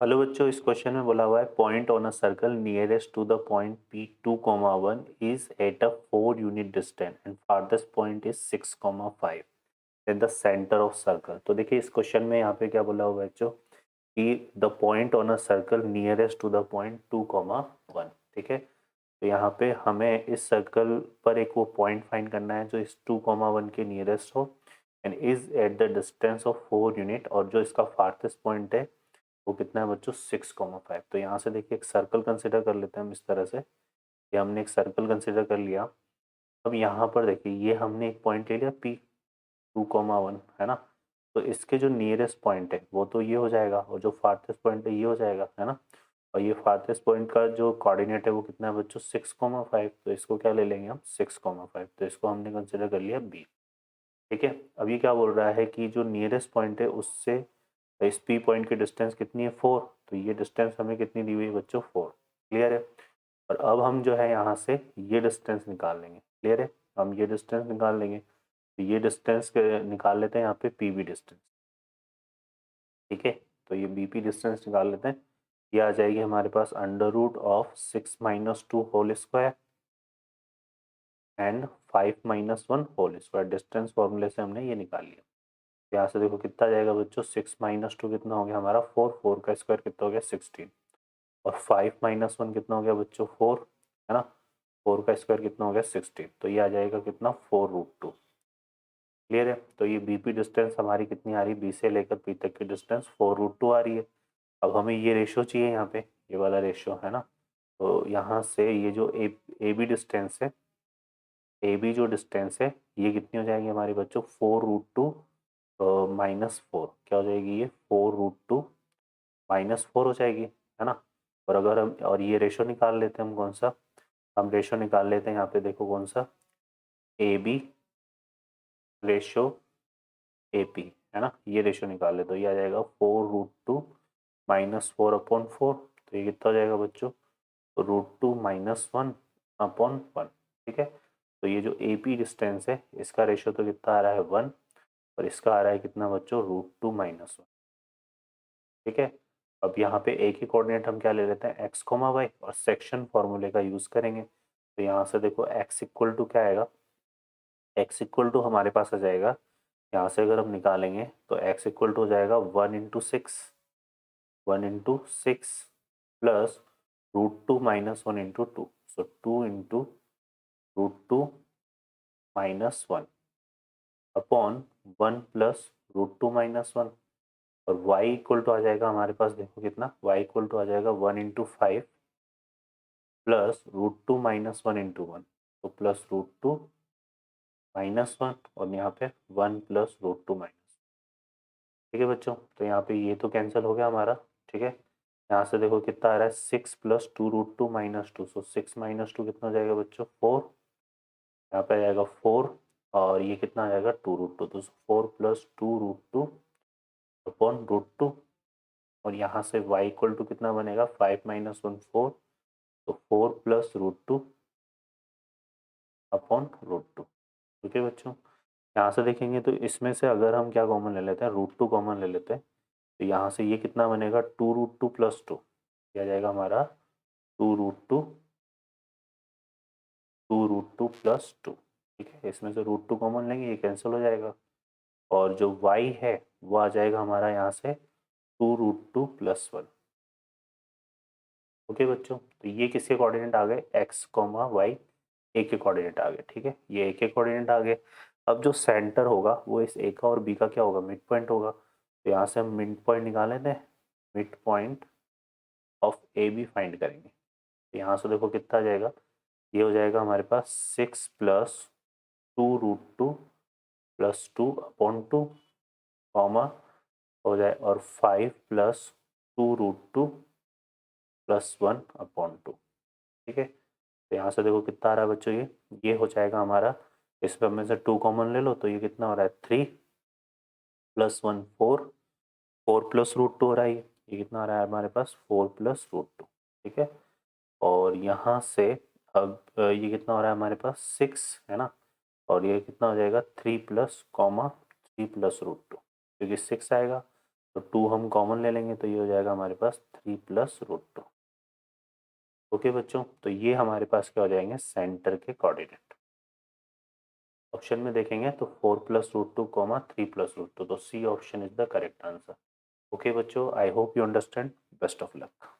Hello बच्चों, इस question में बोला हुआ है point on a circle nearest to the point P two comma one is at a 4 unit distance and farthest point is 6,5 at the centre of circle. तो देखिए इस question में यहाँ पे क्या बोला हुआ है बच्चों कि the point on a circle nearest to the point 2,1। ठीक है, तो यहाँ पे हमें इस सर्कल पर एक वो पॉइंट फाइंड करना है जो इस 2,1 के नियरेस्ट हो and is at the distance of 4 unit, और जो इसका फारथेस्ट पॉइंट है वो कितना है बच्चों 6,5। तो यहाँ से देखिए एक सर्कल कंसिडर कर लेते हैं हम इस तरह से। ये हमने एक सर्कल कंसिडर कर लिया। अब यहाँ पर देखिए ये हमने एक पॉइंट ले लिया पी 2,1, है ना। तो इसके जो नियरेस्ट पॉइंट है वो तो ये हो जाएगा, और जो फारथेस्ट पॉइंट है ये हो जाएगा, है ना। और ये फारथेस्ट पॉइंट का जो कोऑर्डिनेट है वो कितना है बच्चों 6,5। तो इसको क्या ले लेंगे हम 6,5, तो इसको हमने कंसिडर कर लिया बी। ठीक है, अब ये क्या बोल रहा है कि जो नियरेस्ट पॉइंट है उससे इस पी पॉइंट की डिस्टेंस कितनी है 4। तो ये डिस्टेंस हमें कितनी दी हुई है बच्चों 4। क्लियर है। और अब हम जो है यहाँ से ये डिस्टेंस निकाल लेंगे। क्लियर है, हम ये डिस्टेंस निकाल लेंगे। तो ये डिस्टेंस निकाल लेते हैं यहाँ पे पी बी डिस्टेंस। ठीक है, तो ये बी पी डिस्टेंस निकाल लेते हैं। ये आ जाएगी हमारे पास √6 - 2 whole square and 5 - 1 whole square. Distance फॉर्मूले से हमने ये निकाल लिया। यहाँ से देखो कितना जाएगा बच्चों 6 - 2 कितना हो गया हमारा 4। 4 का स्क्वायर कितना हो गया 16। और 5 - 1 कितना हो गया बच्चों 4, है ना। 4 का स्क्वायर कितना हो गया 16। तो ये आ जाएगा कितना 4√2। क्लियर है। तो ये बीपी डिस्टेंस हमारी कितनी आ रही है, बी से लेकर पी तक की डिस्टेंस 4√2 आ रही है। अब हमें ये रेशियो चाहिए यहाँ पे, ये वाला रेशियो, है ना। तो यहाँ से ये जो ए बी डिस्टेंस है, ए बी जो डिस्टेंस है ये कितनी हो जाएगी हमारी बच्चों 4√2 -4। क्या हो जाएगी ये 4√2 -4 हो जाएगी, है ना। और अगर हम और ये रेशो निकाल लेते हैं हम, कौन सा, हम रेशो निकाल लेते हैं यहाँ पे देखो कौन सा, A B ratio A P, है ना। ये रेशो निकाल ले तो ये आ जाएगा 4√2 -4/4। तो ये कितना हो जाएगा बच्चों √2 -1/1। ठीक है, तो ये जो ए पी डिस्टेंस है इसका रेशो तो कितना आ रहा है 1, और इसका आ रहा है कितना बच्चों √2 -1। ठीक है, अब यहाँ पे एक ही कोऑर्डिनेट हम क्या ले लेते हैं x, y, और सेक्शन फॉर्मूले का यूज करेंगे। तो यहाँ से देखो x इक्वल टू क्या आएगा, x इक्वल टू हमारे पास आ जाएगा, यहाँ से अगर हम निकालेंगे तो x इक्वल टू हो जाएगा 1 × 6, 1 × 6 प्लस √2 - 1 × 2। सो 2 × √2 - 1 अपॉन 1 प्लस √2 - 1। और y इक्वल टू आ जाएगा हमारे पास देखो कितना, y इक्वल टू आ जाएगा 1 × 5 प्लस √2 - 1 × 1। तो प्लस √2 - 1, और यहाँ पे 1 प्लस √2 माइनस। ठीक है बच्चों, तो यहाँ पे ये तो कैंसिल हो गया हमारा। ठीक है, यहाँ से देखो कितना आ रहा है 6 प्लस 2√2 - 2। सो 6 - 2 कितना हो जाएगा बच्चों 4। यहाँ पे आ जाएगा 4, और ये कितना आ जाएगा 2√2। तो 4 प्लस 2√2 अपॉन √2। और यहाँ से y इक्वल टू कितना बनेगा 5 - 1 4। तो 4 प्लस √2 अपॉन √2। ठीक है बच्चों, यहाँ से देखेंगे तो इसमें से अगर हम क्या कॉमन ले लेते हैं √2 कॉमन ले लेते हैं, तो यहाँ से ये कितना बनेगा 2√2 प्लस 2। क्या जाएगा हमारा 2√2 प्लस 2। ठीक है, इसमें से √2 कॉमन लेंगे, ये कैंसिल हो जाएगा। और जो y है वो आ जाएगा हमारा यहाँ से 2√2 प्लस 1। ओके बच्चों, तो ये किसके कोऑर्डिनेट आ गए x, y, ए के कोऑर्डिनेट आ गए। ठीक है, ये ए के कोऑर्डिनेट आ गए। अब जो सेंटर होगा वो इस ए का और बी का क्या होगा मिड पॉइंट होगा। तो यहाँ से हम मिड पॉइंट निकाल लेते हैं, mid point of A B find करेंगे। तो यहाँ से देखो कितना आ जाएगा, ये हो जाएगा हमारे पास 6 प्लस 2√2 प्लस 2/2 कॉमा हो जाए, और 5 प्लस 2√2 प्लस 1/2। ठीक है, तो यहाँ से देखो कितना आ रहा है बच्चों, ये हो जाएगा हमारा, इसमें में से 2 कॉमन ले लो तो ये कितना हो रहा है 3 प्लस 1 4। 4 प्लस √2 हो रहा है, ये कितना आ रहा है हमारे पास 4 प्लस √2। ठीक है, और यहाँ से अब ये कितना हो रहा है हमारे पास 6, है ना। और ये कितना हो जाएगा 3 प्लस कॉमा 3 प्लस √2, क्योंकि 6 आएगा। तो 2 हम कॉमन ले लेंगे तो ये हो जाएगा हमारे पास 3 प्लस रूट 2। ओके बच्चों, तो ये हमारे पास क्या हो जाएंगे, सेंटर के कोऑर्डिनेट। ऑप्शन में देखेंगे तो 4 plus root 2 comma 3 plus root 2, तो C option is the correct answer. Okay बच्चों, I hope you understand. Best of luck.